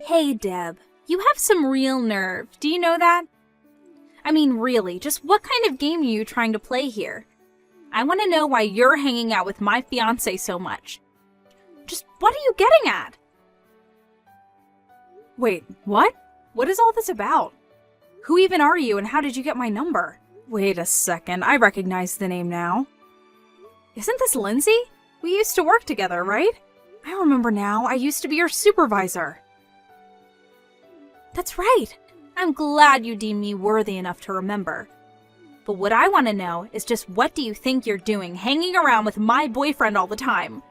Hey, Deb, you have some real nerve. Do you know that? I mean, really, just what kind of game are you trying to play here? I want to know why you're hanging out with my fiancé so much. Just what are you getting at? Wait, what? What is all this about? Who even are you and how did you get my number? Wait a second, I recognize the name now. Isn't this Lindsay? We used to work together, right? I remember now, I used to be your supervisor. That's right. I'm glad you deem me worthy enough to remember. But what I want to know is just what do you think you're doing hanging around with my boyfriend all the time?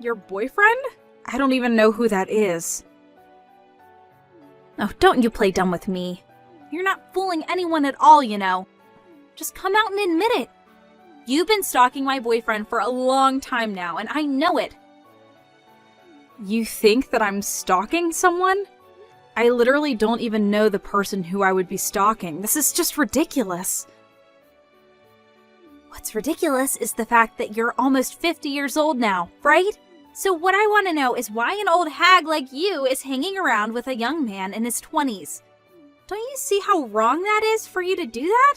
Your boyfriend? I don't even know who that is. Oh, don't you play dumb with me. You're not fooling anyone at all, you know. Just come out and admit it. You've been stalking my boyfriend for a long time now, and I know it. You think that I'm stalking someone? I literally don't even know the person who I would be stalking. This is just ridiculous. What's ridiculous is the fact that you're almost 50 years old now, right? So what I want to know is why an old hag like you is hanging around with a young man in his 20s. Don't you see how wrong that is for you to do that?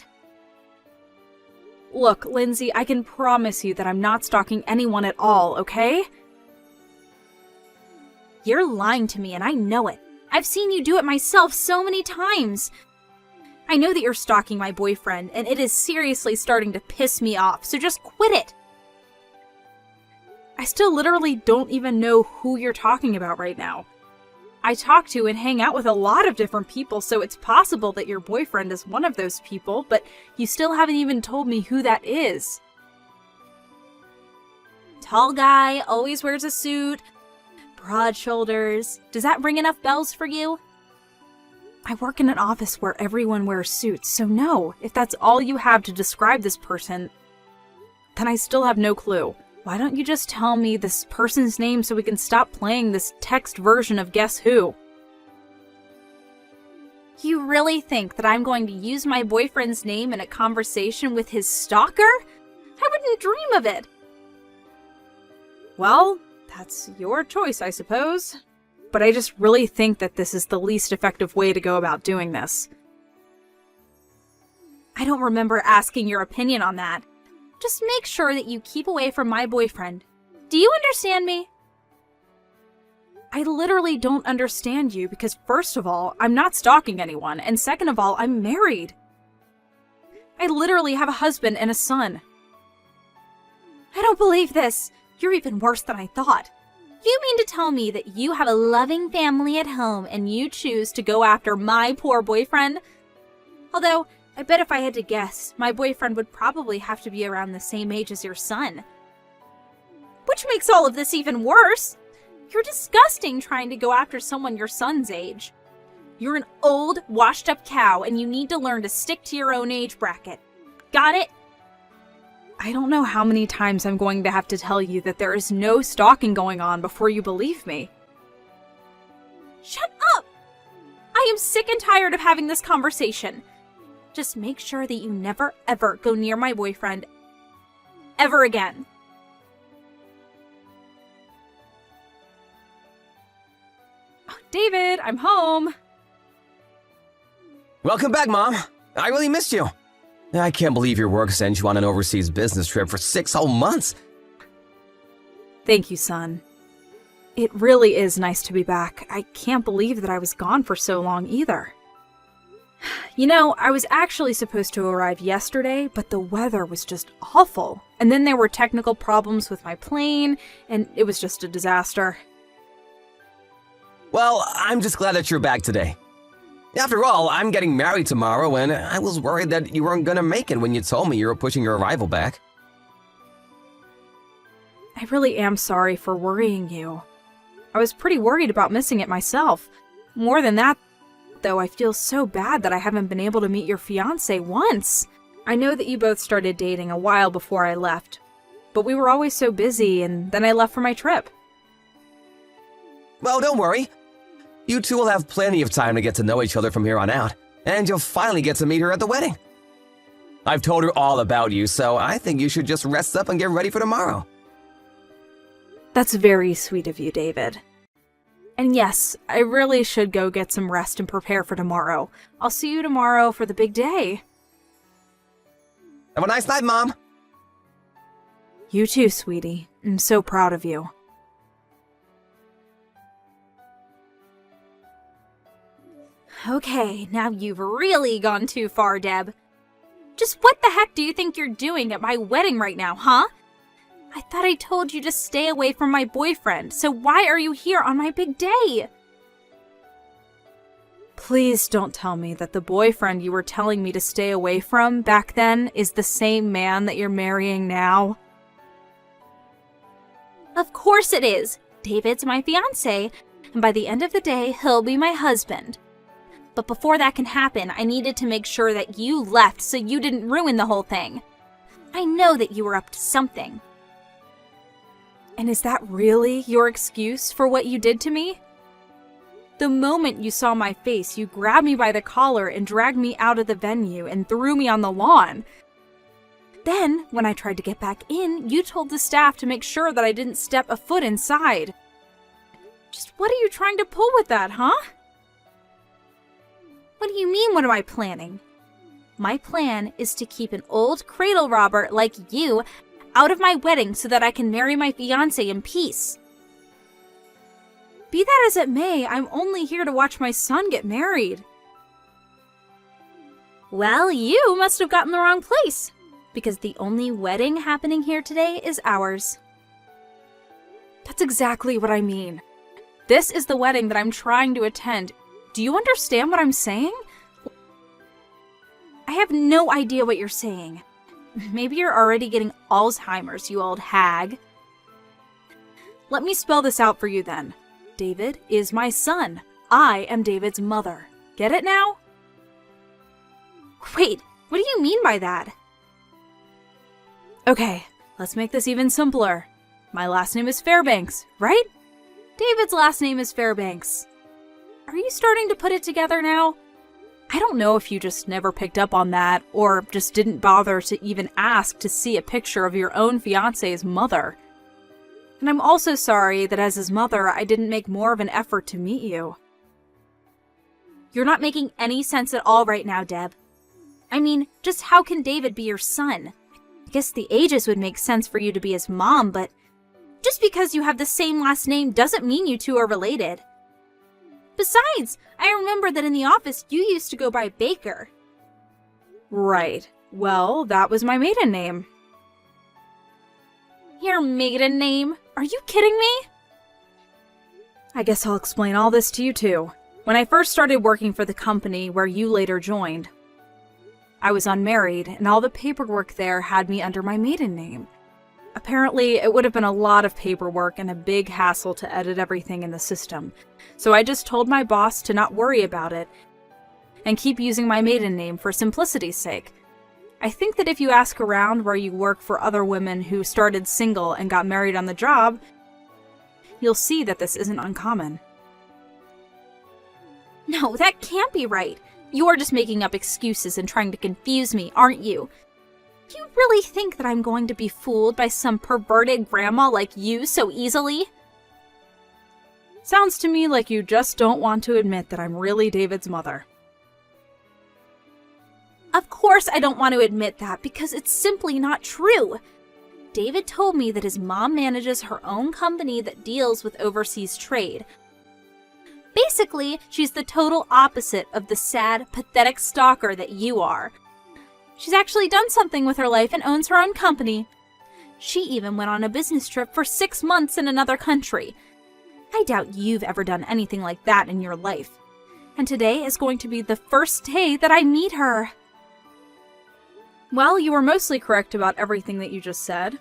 Look, Lindsay, I can promise you that I'm not stalking anyone at all, okay? You're lying to me and I know it. I've seen you do it myself so many times. I know that you're stalking my boyfriend, and it is seriously starting to piss me off, so just quit it. I still literally don't even know who you're talking about right now. I talk to and hang out with a lot of different people, so it's possible that your boyfriend is one of those people, but you still haven't even told me who that is. Tall guy, always wears a suit, broad shoulders. Does that ring enough bells for you? I work in an office where everyone wears suits, so no, if that's all you have to describe this person, then I still have no clue. Why don't you just tell me this person's name so we can stop playing this text version of Guess Who? You really think that I'm going to use my boyfriend's name in a conversation with his stalker? I wouldn't dream of it. Well, that's your choice, I suppose. But I just really think that this is the least effective way to go about doing this. I don't remember asking your opinion on that. Just make sure that you keep away from my boyfriend. Do you understand me? I literally don't understand you because first of all, I'm not stalking anyone, and second of all, I'm married. I literally have a husband and a son. I don't believe this. You're even worse than I thought. You mean to tell me that you have a loving family at home and you choose to go after my poor boyfriend? Although, I bet if I had to guess, my boyfriend would probably have to be around the same age as your son. Which makes all of this even worse. You're disgusting trying to go after someone your son's age. You're an old, washed-up cow and you need to learn to stick to your own age bracket. Got it? I don't know how many times I'm going to have to tell you that there is no stalking going on before you believe me. Shut up! I am sick and tired of having this conversation. Just make sure that you never ever go near my boyfriend ever again. Oh, David, I'm home. Welcome back, Mom. I really missed you. I can't believe your work sent you on an overseas business trip for 6 whole months. Thank you, son. It really is nice to be back. I can't believe that I was gone for so long either. You know, I was actually supposed to arrive yesterday, but the weather was just awful. And then there were technical problems with my plane, and it was just a disaster. Well, I'm just glad that you're back today. After all, I'm getting married tomorrow, and I was worried that you weren't gonna make it when you told me you were pushing your arrival back. I really am sorry for worrying you. I was pretty worried about missing it myself. More than that, though, I feel so bad that I haven't been able to meet your fiancé once. I know that you both started dating a while before I left, but we were always so busy, and then I left for my trip. Well, don't worry. You two will have plenty of time to get to know each other from here on out, and you'll finally get to meet her at the wedding. I've told her all about you, so I think you should just rest up and get ready for tomorrow. That's very sweet of you, David. And yes, I really should go get some rest and prepare for tomorrow. I'll see you tomorrow for the big day. Have a nice night, Mom. You too, sweetie. I'm so proud of you. Okay, now you've really gone too far, Deb. Just what the heck do you think you're doing at my wedding right now, huh? I thought I told you to stay away from my boyfriend, so why are you here on my big day? Please don't tell me that the boyfriend you were telling me to stay away from back then is the same man that you're marrying now. Of course it is. David's my fiancé, and by the end of the day, he'll be my husband. But before that can happen, I needed to make sure that you left so you didn't ruin the whole thing. I know that you were up to something. And is that really your excuse for what you did to me? The moment you saw my face, you grabbed me by the collar and dragged me out of the venue and threw me on the lawn. Then, when I tried to get back in, you told the staff to make sure that I didn't step a foot inside. Just what are you trying to pull with that, huh? What do you mean, what am I planning? My plan is to keep an old cradle robber like you out of my wedding so that I can marry my fiancé in peace. Be that as it may, I'm only here to watch my son get married. Well, you must have gotten the wrong place, because the only wedding happening here today is ours. That's exactly what I mean. This is the wedding that I'm trying to attend. Do you understand what I'm saying? I have no idea what you're saying. Maybe you're already getting Alzheimer's, you old hag. Let me spell this out for you then. David is my son. I am David's mother. Get it now? Wait, what do you mean by that? Okay, let's make this even simpler. My last name is Fairbanks, right? David's last name is Fairbanks. Are you starting to put it together now? I don't know if you just never picked up on that, or just didn't bother to even ask to see a picture of your own fiancé's mother. And I'm also sorry that as his mother, I didn't make more of an effort to meet you. You're not making any sense at all right now, Deb. I mean, just how can David be your son? I guess the ages would make sense for you to be his mom, but just because you have the same last name doesn't mean you two are related. Besides, I remember that in the office you used to go by Baker. Right. Well, that was my maiden name. Your maiden name? Are you kidding me? I guess I'll explain all this to you too. When I first started working for the company where you later joined, I was unmarried, and all the paperwork there had me under my maiden name. Apparently, it would have been a lot of paperwork and a big hassle to edit everything in the system, so I just told my boss to not worry about it and keep using my maiden name for simplicity's sake. I think that if you ask around where you work for other women who started single and got married on the job, you'll see that this isn't uncommon. No, that can't be right. You're just making up excuses and trying to confuse me, aren't you? Do you really think that I'm going to be fooled by some perverted grandma like you so easily? Sounds to me like you just don't want to admit that I'm really David's mother. Of course I don't want to admit that because it's simply not true. David told me that his mom manages her own company that deals with overseas trade. Basically, she's the total opposite of the sad, pathetic stalker that you are. She's actually done something with her life and owns her own company. She even went on a business trip for 6 months in another country. I doubt you've ever done anything like that in your life. And today is going to be the first day that I meet her. Well, you were mostly correct about everything that you just said.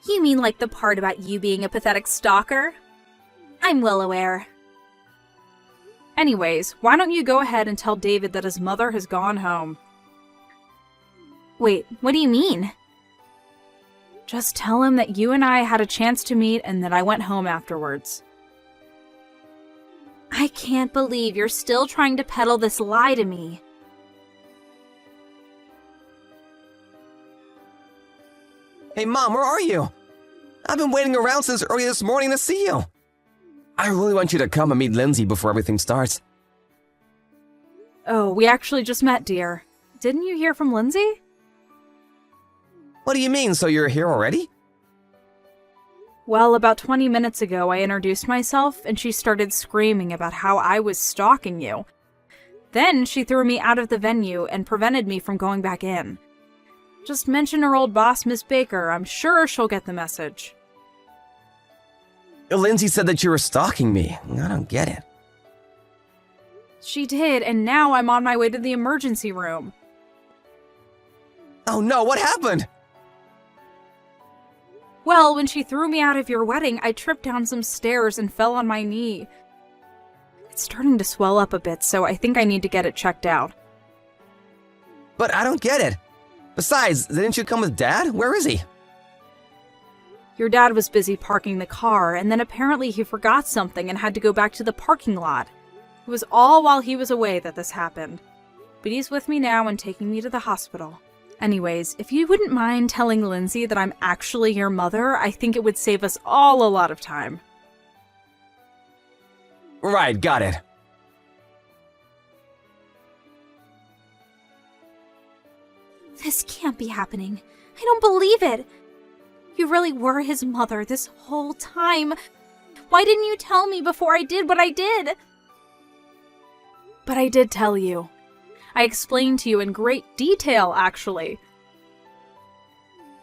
You mean like the part about you being a pathetic stalker? I'm well aware. Anyways, why don't you go ahead and tell David that his mother has gone home? Wait, what do you mean? Just tell him that you and I had a chance to meet and that I went home afterwards. I can't believe you're still trying to peddle this lie to me. Hey, Mom, where are you? I've been waiting around since early this morning to see you. I really want you to come and meet Lindsay before everything starts. Oh, we actually just met, dear. Didn't you hear from Lindsay? What do you mean, so you're here already? Well, about 20 minutes ago, I introduced myself, and she started screaming about how I was stalking you. Then she threw me out of the venue and prevented me from going back in. Just mention her old boss, Miss Baker. I'm sure she'll get the message. Lindsay said that you were stalking me. I don't get it. She did, and now I'm on my way to the emergency room. Oh no, what happened? Well, when she threw me out of your wedding, I tripped down some stairs and fell on my knee. It's starting to swell up a bit, so I think I need to get it checked out. But I don't get it. Besides, didn't you come with Dad? Where is he? Your dad was busy parking the car, and then apparently he forgot something and had to go back to the parking lot. It was all while he was away that this happened. But he's with me now and taking me to the hospital. Anyways, if you wouldn't mind telling Lindsay that I'm actually your mother, I think it would save us all a lot of time. Right, got it. This can't be happening. I don't believe it. You really were his mother this whole time. Why didn't you tell me before I did what I did? But I did tell you. I explained to you in great detail, actually.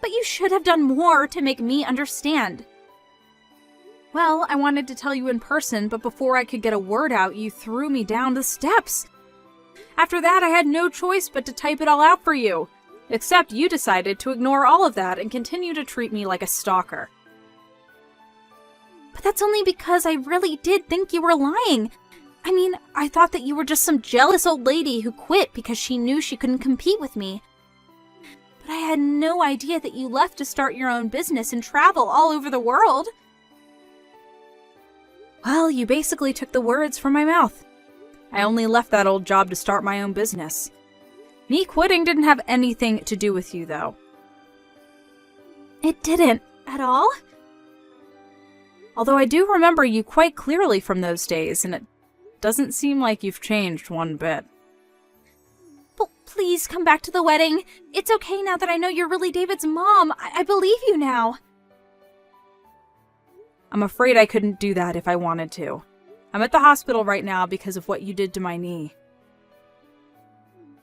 But you should have done more to make me understand. Well, I wanted to tell you in person, but before I could get a word out, you threw me down the steps. After that, I had no choice but to type it all out for you. Except you decided to ignore all of that and continue to treat me like a stalker. But that's only because I really did think you were lying. I mean, I thought that you were just some jealous old lady who quit because she knew she couldn't compete with me. But I had no idea that you left to start your own business and travel all over the world. Well, you basically took the words from my mouth. I only left that old job to start my own business. Me quitting didn't have anything to do with you, though. It didn't, at all? Although I do remember you quite clearly from those days, and it doesn't seem like you've changed one bit. But please come back to the wedding. It's okay now that I know you're really David's mom. I believe you now. I'm afraid I couldn't do that if I wanted to. I'm at the hospital right now because of what you did to my knee.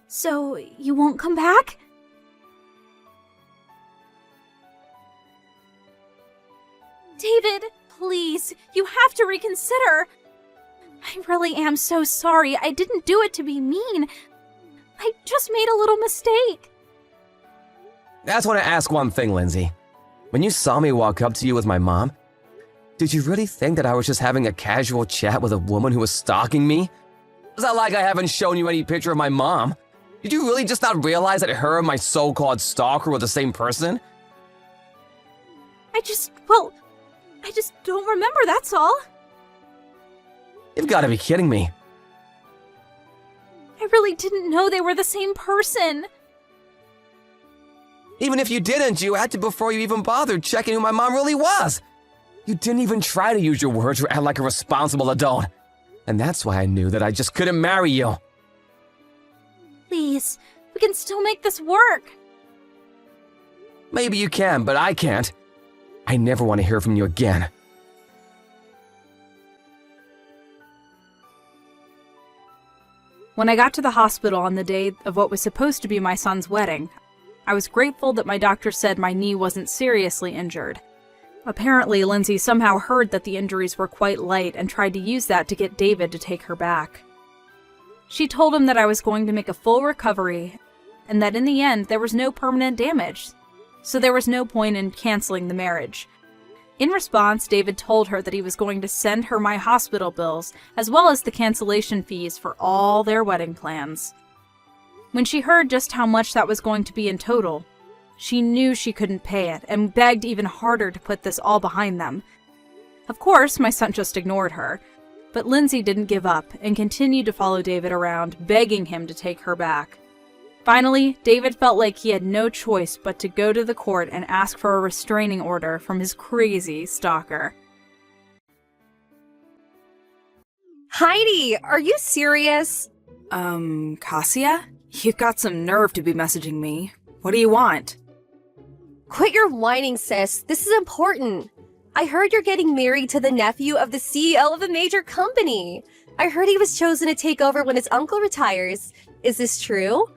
So, you won't come back? David, please, you have to reconsider. I really am so sorry. I didn't do it to be mean. I just made a little mistake. I just want to ask one thing, Lindsay. When you saw me walk up to you with my mom, did you really think that I was just having a casual chat with a woman who was stalking me? It's not like I haven't shown you any picture of my mom. Did you really just not realize that her and my so-called stalker were the same person? I just don't remember, that's all. You've got to be kidding me. I really didn't know they were the same person. Even if you didn't, you acted before you even bothered checking who my mom really was. You didn't even try to use your words or act like a responsible adult. And that's why I knew that I just couldn't marry you. Please, we can still make this work. Maybe you can, but I can't. I never want to hear from you again. When I got to the hospital on the day of what was supposed to be my son's wedding, I was grateful that my doctor said my knee wasn't seriously injured. Apparently, Lindsay somehow heard that the injuries were quite light and tried to use that to get David to take her back. She told him that I was going to make a full recovery, and that in the end there was no permanent damage, so there was no point in canceling the marriage. In response, David told her that he was going to send her my hospital bills, as well as the cancellation fees for all their wedding plans. When she heard just how much that was going to be in total, she knew she couldn't pay it, and begged even harder to put this all behind them. Of course, my son just ignored her, but Lindsay didn't give up and continued to follow David around, begging him to take her back. Finally, David felt like he had no choice but to go to the court and ask for a restraining order from his crazy stalker. Heidi, are you serious? Cassia? You've got some nerve to be messaging me. What do you want? Quit your whining, sis. This is important. I heard you're getting married to the nephew of the CEO of a major company. I heard he was chosen to take over when his uncle retires. Is this true?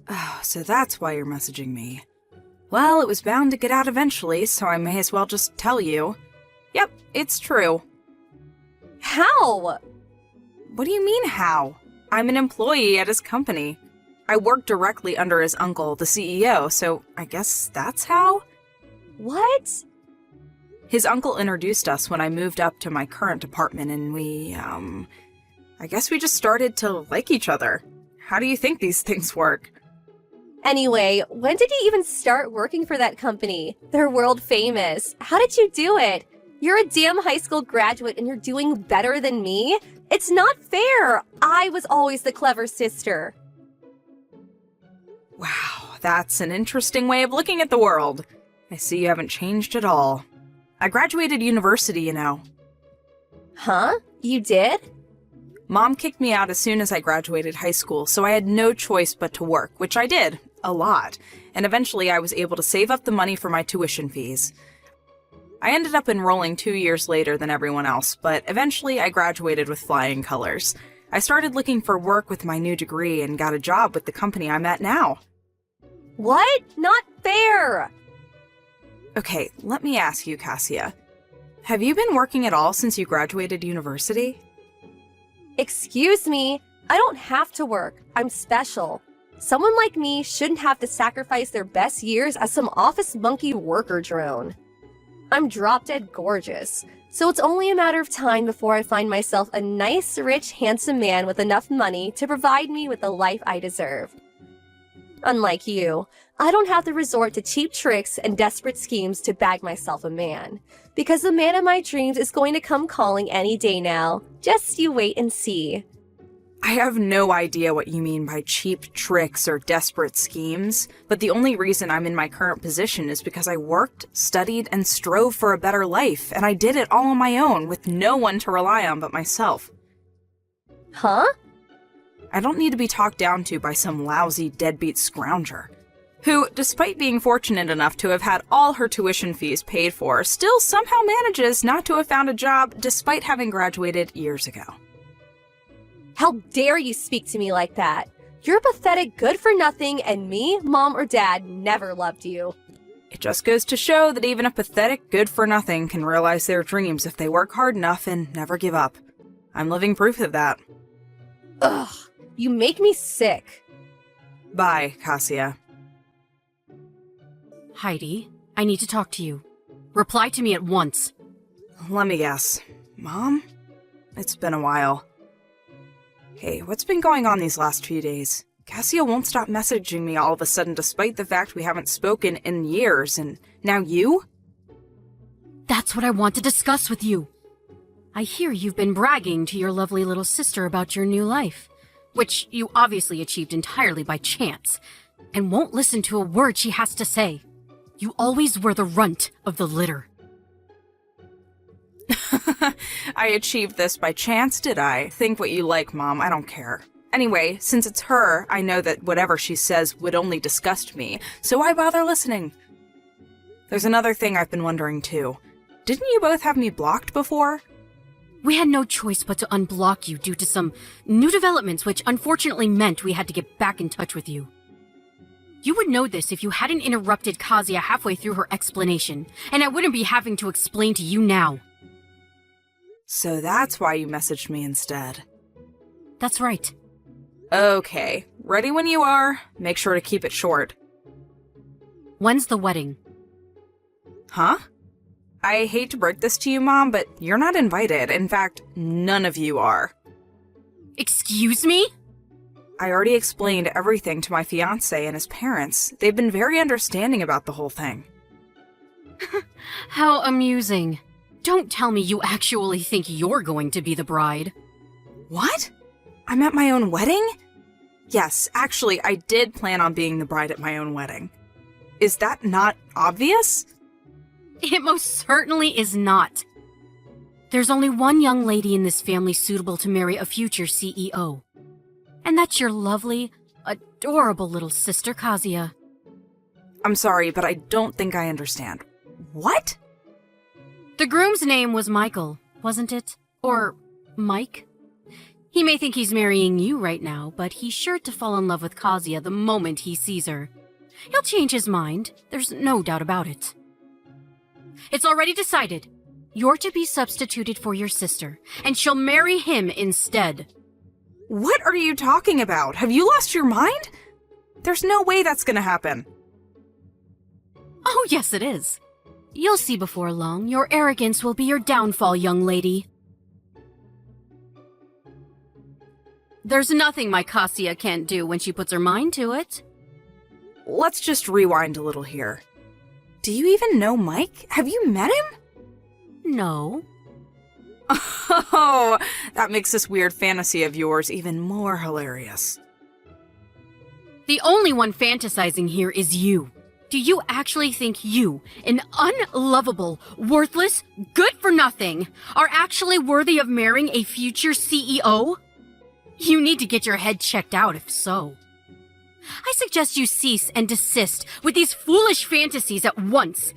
Oh, so that's why you're messaging me. Well, it was bound to get out eventually, so I may as well just tell you. Yep, it's true. How? What do you mean, how? I'm an employee at his company. I work directly under his uncle, the CEO, so I guess that's how? What? His uncle introduced us when I moved up to my current apartment, and I guess we just started to like each other. How do you think these things work? Anyway, when did you even start working for that company? They're world famous. How did you do it? You're a damn high school graduate and you're doing better than me? It's not fair. I was always the clever sister. Wow, that's an interesting way of looking at the world. I see you haven't changed at all. I graduated university, you know. Huh? You did? Mom kicked me out as soon as I graduated high school, so I had no choice but to work, which I did. A lot. And eventually I was able to save up the money for my tuition fees. I ended up enrolling 2 years later than everyone else, but eventually I graduated with flying colors. I started looking for work with my new degree and got a job with the company I'm at now. What? Not fair! Okay, let me ask you, Cassia. Have you been working at all since you graduated university? Excuse me, I don't have to work. I'm special. Someone like me shouldn't have to sacrifice their best years as some office monkey worker drone. I'm drop-dead gorgeous, so it's only a matter of time before I find myself a nice, rich, handsome man with enough money to provide me with the life I deserve. Unlike you, I don't have to resort to cheap tricks and desperate schemes to bag myself a man, because the man of my dreams is going to come calling any day now. Just you wait and see. I have no idea what you mean by cheap tricks or desperate schemes, but the only reason I'm in my current position is because I worked, studied, and strove for a better life, and I did it all on my own with no one to rely on but myself. Huh? I don't need to be talked down to by some lousy deadbeat scrounger, who, despite being fortunate enough to have had all her tuition fees paid for, still somehow manages not to have found a job despite having graduated years ago. How dare you speak to me like that? You're pathetic good-for-nothing, and me, Mom, or Dad never loved you. It just goes to show that even a pathetic good-for-nothing can realize their dreams if they work hard enough and never give up. I'm living proof of that. Ugh, you make me sick. Bye, Cassia. Heidi, I need to talk to you. Reply to me at once. Let me guess. Mom? It's been a while. Hey, what's been going on these last few days? Cassia won't stop messaging me all of a sudden despite the fact we haven't spoken in years, and now you? That's what I want to discuss with you. I hear you've been bragging to your lovely little sister about your new life, which you obviously achieved entirely by chance, and won't listen to a word she has to say. You always were the runt of the litter. I achieved this by chance, did I? Think what you like, Mom. I don't care. Anyway, since it's her, I know that whatever she says would only disgust me, so why bother listening? There's another thing I've been wondering, too. Didn't you both have me blocked before? We had no choice but to unblock you due to some new developments which unfortunately meant we had to get back in touch with you. You would know this if you hadn't interrupted Kazuya halfway through her explanation, and I wouldn't be having to explain to you now. So that's why you messaged me instead. That's right. Okay, ready when you are. Make sure to keep it short. When's the wedding? Huh? I hate to break this to you, Mom, but you're not invited. In fact, none of you are. Excuse me? I already explained everything to my fiancé and his parents. They've been very understanding about the whole thing. How amusing. Don't tell me you actually think you're going to be the bride. What? I'm at my own wedding? Yes, actually, I did plan on being the bride at my own wedding. Is that not obvious? It most certainly is not. There's only one young lady in this family suitable to marry a future CEO. And that's your lovely, adorable little sister, Kazuya. I'm sorry, but I don't think I understand. What? The groom's name was Michael, wasn't it? Or Mike? He may think he's marrying you right now, but he's sure to fall in love with Kazuya the moment he sees her. He'll change his mind, there's no doubt about it. It's already decided. You're to be substituted for your sister, and she'll marry him instead. What are you talking about? Have you lost your mind? There's no way that's gonna happen. Oh, yes, it is. You'll see before long. Your arrogance will be your downfall, young lady. There's nothing my Kazuya can't do when she puts her mind to it. Let's just rewind a little here. Do you even know Mike? Have you met him? No. Oh, that makes this weird fantasy of yours even more hilarious. The only one fantasizing here is you. Do you actually think you, an unlovable, worthless, good-for-nothing, are actually worthy of marrying a future CEO? You need to get your head checked out if so. I suggest you cease and desist with these foolish fantasies at once,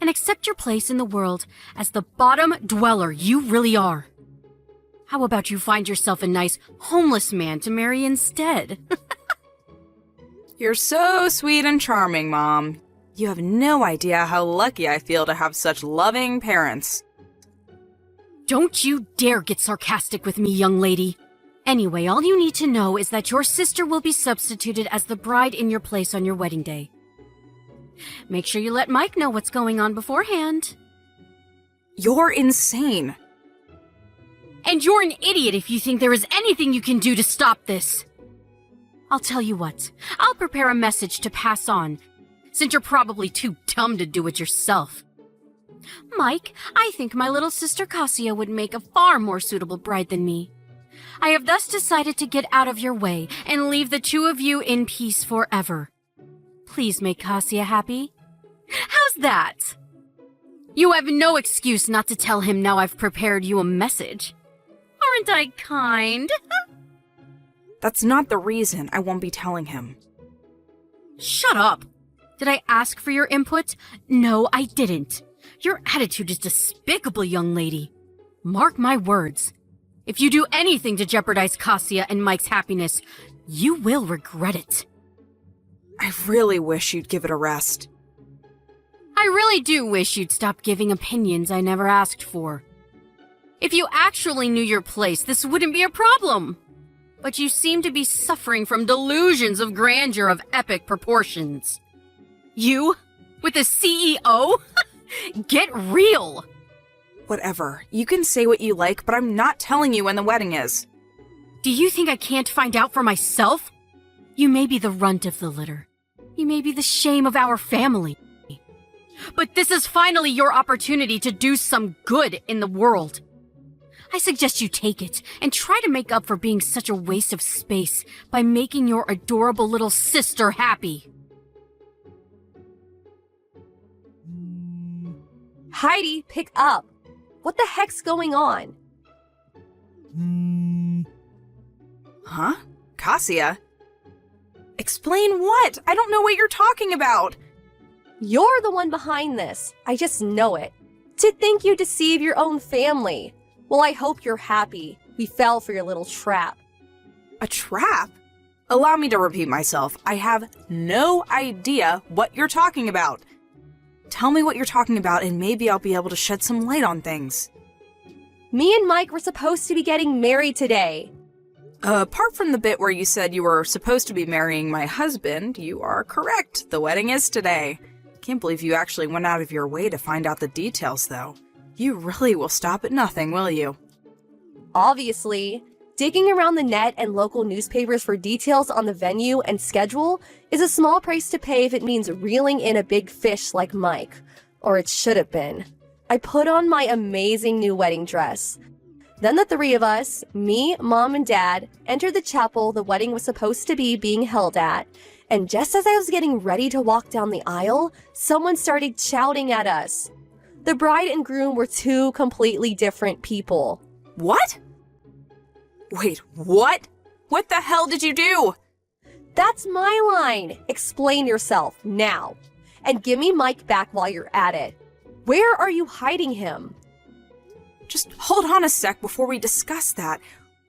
and accept your place in the world as the bottom dweller you really are. How about you find yourself a nice, homeless man to marry instead? You're so sweet and charming, Mom. You have no idea how lucky I feel to have such loving parents. Don't you dare get sarcastic with me, young lady. Anyway, all you need to know is that your sister will be substituted as the bride in your place on your wedding day. Make sure you let Mike know what's going on beforehand. You're insane. And you're an idiot if you think there is anything you can do to stop this. I'll tell you what, I'll prepare a message to pass on, since you're probably too dumb to do it yourself. Mike, I think my little sister Kazuya would make a far more suitable bride than me. I have thus decided to get out of your way and leave the two of you in peace forever. Please make Kazuya happy. How's that? You have no excuse not to tell him now I've prepared you a message. Aren't I kind? That's not the reason I won't be telling him. Shut up! Did I ask for your input? No, I didn't. Your attitude is despicable, young lady. Mark my words. If you do anything to jeopardize Kazuya and Mike's happiness, you will regret it. I really wish you'd give it a rest. I really do wish you'd stop giving opinions I never asked for. If you actually knew your place, this wouldn't be a problem. But you seem to be suffering from delusions of grandeur of epic proportions. You? With a CEO? Get real! Whatever. You can say what you like, but I'm not telling you when the wedding is. Do you think I can't find out for myself? You may be the runt of the litter. You may be the shame of our family. But this is finally your opportunity to do some good in the world. I suggest you take it and try to make up for being such a waste of space by making your adorable little sister happy. Heidi, pick up. What the heck's going on? Huh? Kazuya? Explain what? I don't know what you're talking about. You're the one behind this. I just know it. To think you deceive your own family. Well, I hope you're happy. We fell for your little trap. A trap? Allow me to repeat myself. I have no idea what you're talking about. Tell me what you're talking about and maybe I'll be able to shed some light on things. Me and Mike were supposed to be getting married today. Apart from the bit where you said you were supposed to be marrying my husband, you are correct. The wedding is today. Can't believe you actually went out of your way to find out the details, though. You really will stop at nothing, will you? Obviously, digging around the net and local newspapers for details on the venue and schedule is a small price to pay if it means reeling in a big fish like Mike. Or it should have been. I put on my amazing new wedding dress. Then the three of us, me, Mom, and Dad, entered the chapel the wedding was supposed to be being held at, and just as I was getting ready to walk down the aisle, someone started shouting at us. The bride and groom were two completely different people. What? Wait, what? What the hell did you do? That's my line. Explain yourself now. And give me Mike back while you're at it. Where are you hiding him? Just hold on a sec before we discuss that.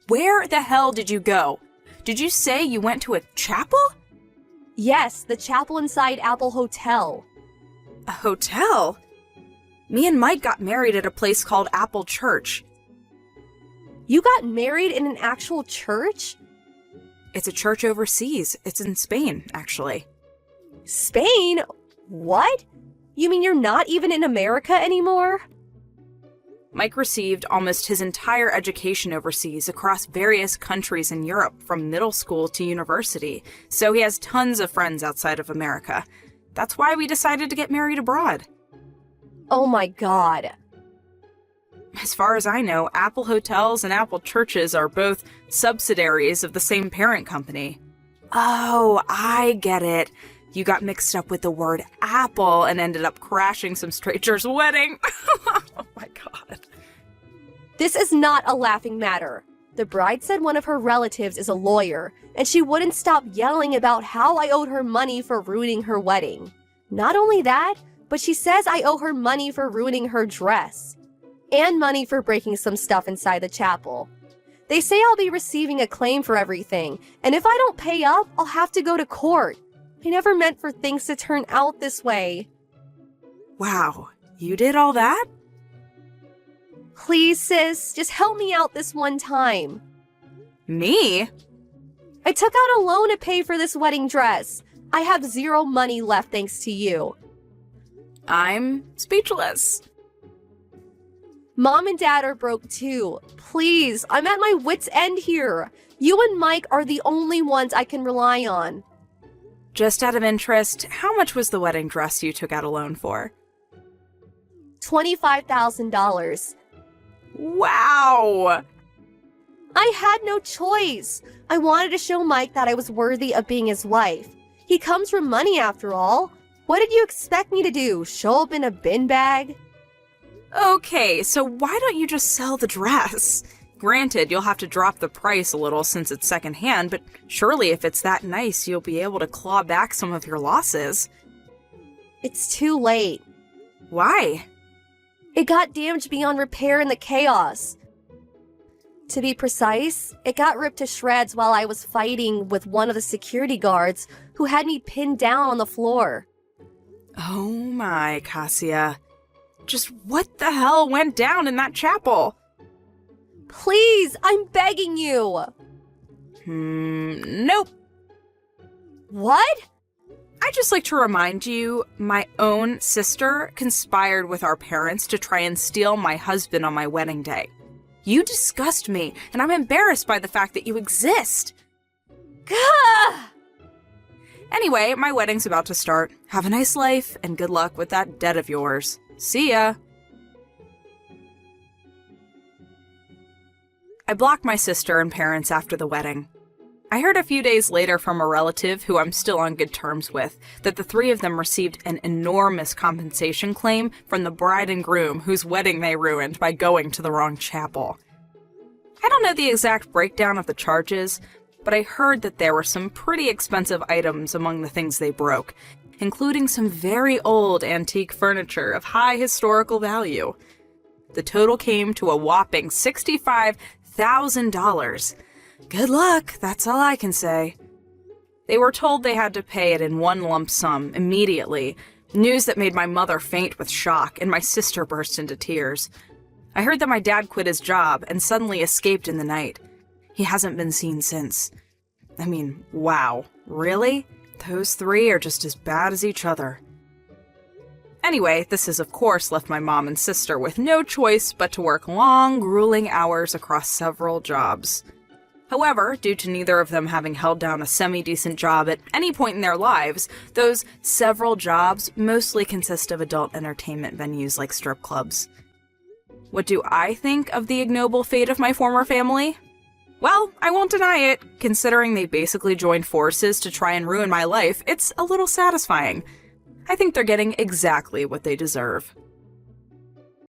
Where the hell did you go? Did you say you went to a chapel? Yes, the chapel inside Apple Hotel. A hotel? Me and Mike got married at a place called Apple Church. You got married in an actual church? It's a church overseas. It's in Spain, actually. Spain? What? You mean you're not even in America anymore? Mike received almost his entire education overseas across various countries in Europe, from middle school to university, so he has tons of friends outside of America. That's why we decided to get married abroad. Oh my god. As far as I know, Apple Hotels and Apple Churches are both subsidiaries of the same parent company. Oh, I get it. You got mixed up with the word apple and ended up crashing some stranger's wedding. Oh my god. This is not a laughing matter. The bride said one of her relatives is a lawyer, and she wouldn't stop yelling about how I owed her money for ruining her wedding. Not only that, but she says I owe her money for ruining her dress. And money for breaking some stuff inside the chapel. They say I'll be receiving a claim for everything, and if I don't pay up, I'll have to go to court. I never meant for things to turn out this way. Wow, you did all that? Please, sis, just help me out this one time. Me? I took out a loan to pay for this wedding dress. I have zero money left thanks to you. I'm speechless. Mom and Dad are broke too. Please, I'm at my wit's end here. You and Mike are the only ones I can rely on. Just out of interest, how much was the wedding dress you took out a loan for? $25,000. Wow! I had no choice. I wanted to show Mike that I was worthy of being his wife. He comes from money after all. What did you expect me to do? Show up in a bin bag? Okay, so why don't you just sell the dress? Granted, you'll have to drop the price a little since it's secondhand, but surely if it's that nice, you'll be able to claw back some of your losses. It's too late. Why? It got damaged beyond repair in the chaos. To be precise, it got ripped to shreds while I was fighting with one of the security guards who had me pinned down on the floor. Oh my, Cassia. Just what the hell went down in that chapel? Please, I'm begging you. Nope. What? I'd just like to remind you, my own sister conspired with our parents to try and steal my husband on my wedding day. You disgust me, and I'm embarrassed by the fact that you exist. Gah! Anyway, my wedding's about to start. Have a nice life, and good luck with that debt of yours. See ya! I blocked my sister and parents after the wedding. I heard a few days later from a relative who I'm still on good terms with that the three of them received an enormous compensation claim from the bride and groom whose wedding they ruined by going to the wrong chapel. I don't know the exact breakdown of the charges, but I heard that there were some pretty expensive items among the things they broke, including some very old antique furniture of high historical value. The total came to a whopping $65,000. Good luck, that's all I can say. They were told they had to pay it in one lump sum immediately, news that made my mother faint with shock and my sister burst into tears. I heard that my dad quit his job and suddenly escaped in the night. He hasn't been seen since. I mean, wow, really? Those three are just as bad as each other. Anyway, this has of course left my mom and sister with no choice but to work long, grueling hours across several jobs. However, due to neither of them having held down a semi-decent job at any point in their lives, those several jobs mostly consist of adult entertainment venues like strip clubs. What do I think of the ignoble fate of my former family? Well, I won't deny it. Considering they basically joined forces to try and ruin my life, it's a little satisfying. I think they're getting exactly what they deserve.